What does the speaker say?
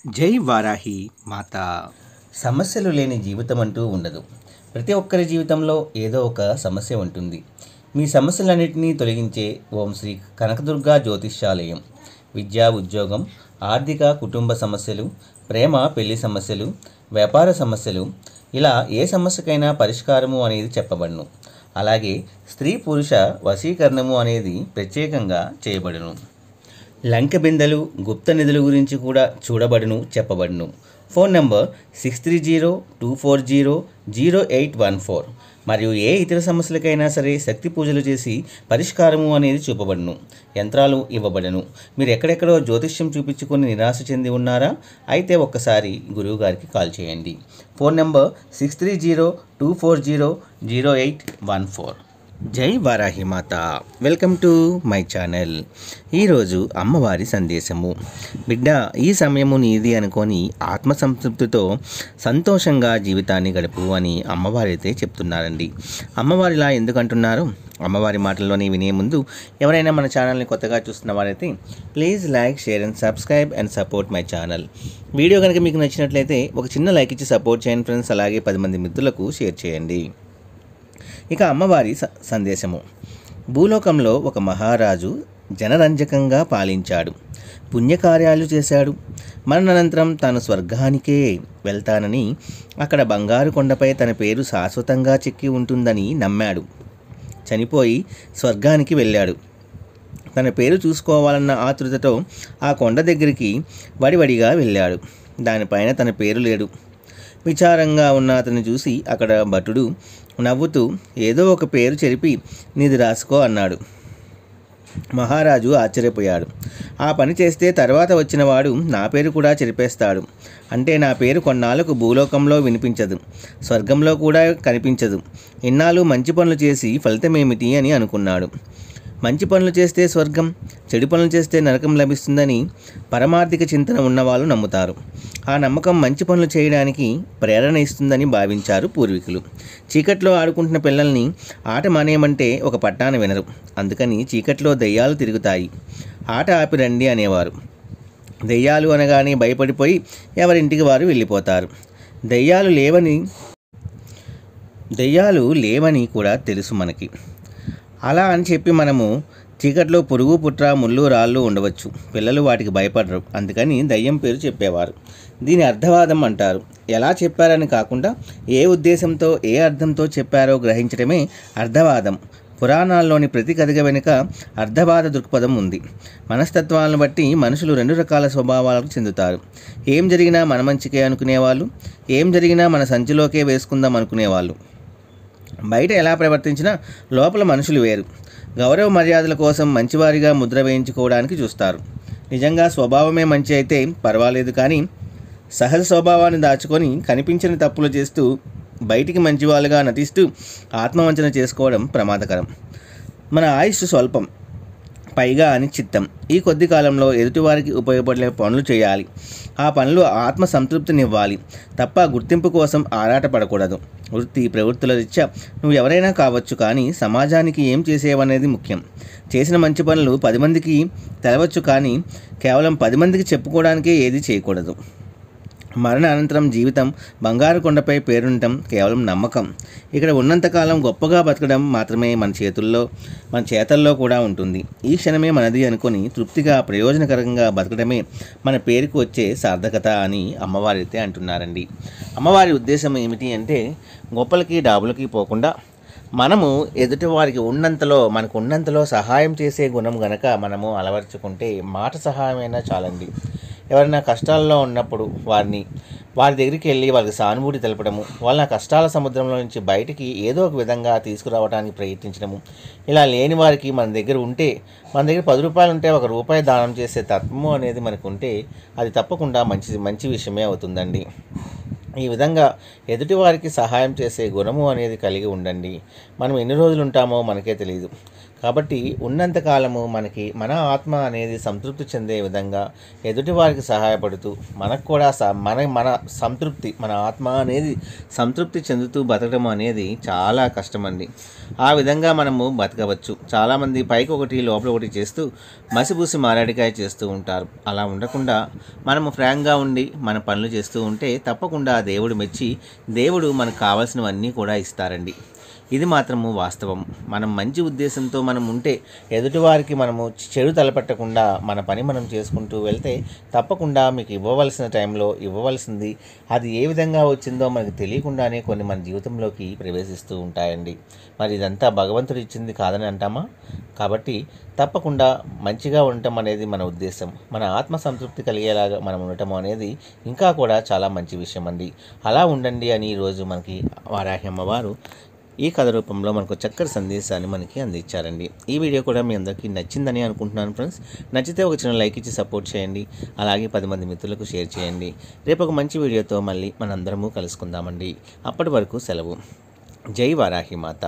జై వారాహి మాత. సమస్యలు లేని జీవితం అంటూ ఉండదు. ప్రతి ఒక్కరి జీవితంలో ఏదో ఒక సమస్య ఉంటుంది. మీ సమస్యలన్నింటినీ తొలగించే ఓం శ్రీ కనకదుర్గా జ్యోతిష్యాలయం. విద్యా, ఉద్యోగం, ఆర్థిక, కుటుంబ సమస్యలు, ప్రేమ, పెళ్లి సమస్యలు, వ్యాపార సమస్యలు, ఇలా ఏ సమస్యకైనా పరిష్కారము అనేది చెప్పబడును. అలాగే స్త్రీ పురుష వశీకరణము అనేది ప్రత్యేకంగా చేయబడును. లంక బిందెలు, గుప్త నిధుల గురించి కూడా చూడబడును, చెప్పబడును. Phone number 6302400814. మరియు ఏ ఇతర సమస్యలకైనా సరే శక్తి పూజలు చేసి పరిష్కారము అనేది చూపబడును. యంత్రాలు ఇవ్వబడను. మీరు ఎక్కడెక్కడో జ్యోతిష్యం చూపించుకొని నిరాశ చెంది ఉన్నారా? అయితే ఒక్కసారి గురువు గారికి కాల్ చేయండి. Phone number 6302400814. జై వారాహి మాత. Welcome to my channel. ఈరోజు అమ్మవారి సందేశము. బిడ్డ, ఈ సమయము నీది అనుకొని ఆత్మసంతృప్తితో సంతోషంగా జీవితాన్ని గడుపు అని అమ్మవారైతే చెప్తున్నారండి. అమ్మవారిలా ఎందుకంటున్నారు? అమ్మవారి మాటల్లోనే వినే ముందు ఎవరైనా మన ఛానల్ని కొత్తగా చూస్తున్న వారైతే please like, share and subscribe and support my channel. Video కనుక మీకు నచ్చినట్లయితే ఒక చిన్న లైక్ ఇచ్చి సపోర్ట్ చేయండి ఫ్రెండ్స్. అలాగే 10 మంది మిత్రులకు షేర్ చేయండి. ఇక అమ్మవారి సందేశము. భూలోకంలో ఒక మహారాజు జనరంజకంగా పాలించాడు. పుణ్యకార్యాలు చేశాడు. మరణానంతరం తాను స్వర్గానికే వెళ్తానని, అక్కడ బంగారు కొండపై తన పేరు శాశ్వతంగా చెక్కి ఉంటుందని నమ్మాడు. చనిపోయి స్వర్గానికి వెళ్ళాడు. తన పేరు చూసుకోవాలన్న ఆతృతతో ఆ కొండ దగ్గరికి వడివడిగా వెళ్ళాడు. దానిపైన తన పేరు లేడు. విచారంగా ఉన్న అతన్ని చూసి అక్కడ భటుడు నవ్వుతూ ఏదో ఒక పేరు చెరిపి నీది రాసుకో అన్నాడు. మహారాజు ఆశ్చర్యపోయాడు. ఆ పని చేస్తే తర్వాత వచ్చినవాడు నా పేరు కూడా చెరిపేస్తాడు. అంటే నా పేరు కొన్నాళ్లకు భూలోకంలో వినిపించదు, స్వర్గంలో కూడా కనిపించదు. ఇన్నాళ్ళు మంచి పనులు చేసి ఫలితమేమిటి అని అనుకున్నాడు. మంచి పనులు చేస్తే స్వర్గం, చెడు పనులు చేస్తే నరకం లభిస్తుందని పరమార్థిక చింతన ఉన్నవాళ్ళు నమ్ముతారు. ఆ నమ్మకం మంచి పనులు చేయడానికి ప్రేరణ ఇస్తుందని భావించారు పూర్వీకులు. చీకట్లో ఆడుకుంటున్న పిల్లల్ని ఆట మానేయమంటే ఒక పట్టాన వినరు. అందుకని చీకట్లో దెయ్యాలు తిరుగుతాయి, ఆట ఆపి రండి అనేవారు. దెయ్యాలు అనగానే భయపడిపోయి ఎవరింటికి వారు వెళ్ళిపోతారు. దెయ్యాలు లేవని కూడా తెలుసు మనకి. అలా అని చెప్పి మనము చీకట్లో పురుగు, పుట్ర, ముళ్ళు, రాళ్ళు ఉండవచ్చు. పిల్లలు వాటికి భయపడరు. అందుకని దయ్యం పేరు చెప్పేవారు. దీని అర్థవాదం అంటారు. ఎలా చెప్పారని కాకుండా ఏ ఉద్దేశంతో, ఏ అర్థంతో చెప్పారో గ్రహించడమే అర్థవాదం. పురాణాల్లోని ప్రతి కథ వెనుక అర్థవాద దృక్పథం ఉంది. మనస్తత్వాలను బట్టి మనుషులు 2 రకాల స్వభావాలకు చెందుతారు. ఏం జరిగినా మన మంచికే అనుకునేవాళ్ళు, ఏం జరిగినా మన సంచిలోకే వేసుకుందాం అనుకునేవాళ్ళు. బయట ఎలా ప్రవర్తించినా లోపల మనుషులు వేరు. గౌరవ మర్యాదల కోసం మంచివారిగా ముద్ర వేయించుకోవడానికి చూస్తారు. నిజంగా స్వభావమే మంచి అయితే పర్వాలేదు, కానీ సహజ స్వభావాన్ని దాచుకొని కనిపించని తప్పులు చేస్తూ బయటికి మంచివాళ్ళుగా నటిస్తూ ఆత్మవంచన చేసుకోవడం ప్రమాదకరం. మన ఆయుష్ స్వల్పం, పైగా అనిశ్చిత్తం. ఈ కొద్ది కాలంలో ఎదుటివారికి ఉపయోగపడే పనులు చేయాలి. ఆ పనులు ఆత్మ సంతృప్తినివ్వాలి తప్ప గుర్తింపు కోసం ఆరాటపడకూడదు. వృత్తి ప్రవృత్తుల రీత్యా నువ్వు ఎవరైనా కావచ్చు, కానీ సమాజానికి ఏం చేసేవనేది ముఖ్యం. చేసిన మంచి పనులు 10 మందికి తెలవచ్చు, కానీ కేవలం 10 మందికి చెప్పుకోవడానికే ఏది చేయకూడదు. మరణ అనంతరం జీవితం బంగారు కొండపై పేరుండటం కేవలం నమ్మకం. ఇక్కడ ఉన్నంతకాలం గొప్పగా బతకడం మాత్రమే మన చేతల్లో కూడా ఉంటుంది. ఈ క్షణమే మనది అనుకొని తృప్తిగా, ప్రయోజనకరంగా బతకడమే మన పేరుకు వచ్చే సార్థకత అని అమ్మవారి అయితే అంటున్నారండి. అమ్మవారి ఉద్దేశం ఏమిటి అంటే, గొప్పలకి డాబులకి పోకుండా మనము ఎదుటివారికి మనకు ఉన్నంతలో సహాయం చేసే గుణం గనక మనము అలవర్చుకుంటే మాట సహాయమైనా చాలండి. ఎవరైనా కష్టాల్లో ఉన్నప్పుడు వారి దగ్గరికి వెళ్ళి వాళ్ళకి సానుభూతి తెలపడము, వాళ్ళ కష్టాల సముద్రంలో నుంచి బయటికి ఏదో ఒక విధంగా తీసుకురావడానికి ప్రయత్నించడము, ఇలా లేని వారికి మన దగ్గర 10 రూపాయలు ఉంటే 1 రూపాయి దానం చేసే తత్వము అనేది మనకు ఉంటే అది తప్పకుండా మంచి విషయమే అవుతుందండి. ఈ విధంగా ఎదుటివారికి సహాయం చేసే గుణము అనేది కలిగి ఉండండి. మనం ఎన్ని రోజులు ఉంటామో మనకే తెలియదు. కాబట్టి ఉన్నంతకాలము మనకి మన ఆత్మ అనేది సంతృప్తి చెందే విధంగా ఎదుటి వారికి సహాయపడుతూ మనకు కూడా మన సంతృప్తి మన ఆత్మ అనేది సంతృప్తి చెందుతూ బతకడం అనేది చాలా కష్టమండి. ఆ విధంగా మనము బతకవచ్చు. చాలామంది పైకి ఒకటి లోపల ఒకటి చేస్తూ మసిబూసి మారేడికాయ చేస్తూ ఉంటారు. అలా ఉండకుండా మనము ఫ్రాంక్గా ఉండి మన పనులు చేస్తూ ఉంటే తప్పకుండా దేవుడు మెచ్చి దేవుడు మనకు కావాల్సినవన్నీ కూడా ఇస్తారండి. ఇది మాత్రము వాస్తవం. మనం మంచి ఉద్దేశంతో మనం ఉంటే ఎదుటివారికి మనము చెడు తలపెట్టకుండా మన పని మనం చేసుకుంటూ వెళ్తే తప్పకుండా మీకు ఇవ్వవలసిన టైంలో ఇవ్వవలసింది అది ఏ విధంగా వచ్చిందో మనకు తెలియకుండానే కొన్ని మన జీవితంలోకి ప్రవేశిస్తూ ఉంటాయండి. మరి ఇదంతా భగవంతుడు ఇచ్చింది కాదని అంటామా? కాబట్టి తప్పకుండా మంచిగా ఉండటం అనేది మన ఉద్దేశం. మన ఆత్మ సంతృప్తి కలిగేలాగా మనం ఉండటం అనేది ఇంకా కూడా చాలా మంచి విషయం అండి. అలా ఉండండి అని ఈరోజు మనకి వారాహి అమ్మవారు ఈ కథ రూపంలో మనకు చక్కటి సందేశాన్ని మనకి అందించారండి. ఈ వీడియో కూడా మీ అందరికీ నచ్చిందని అనుకుంటున్నాను ఫ్రెండ్స్. నచ్చితే ఒక చిన్న లైక్ ఇచ్చి సపోర్ట్ చేయండి. అలాగే 10 మంది మిత్రులకు షేర్ చేయండి. రేపు ఒక మంచి వీడియోతో మళ్ళీ మనందరము కలుసుకుందామండి. అప్పటి వరకు సెలవు. జై వారాహి మాత.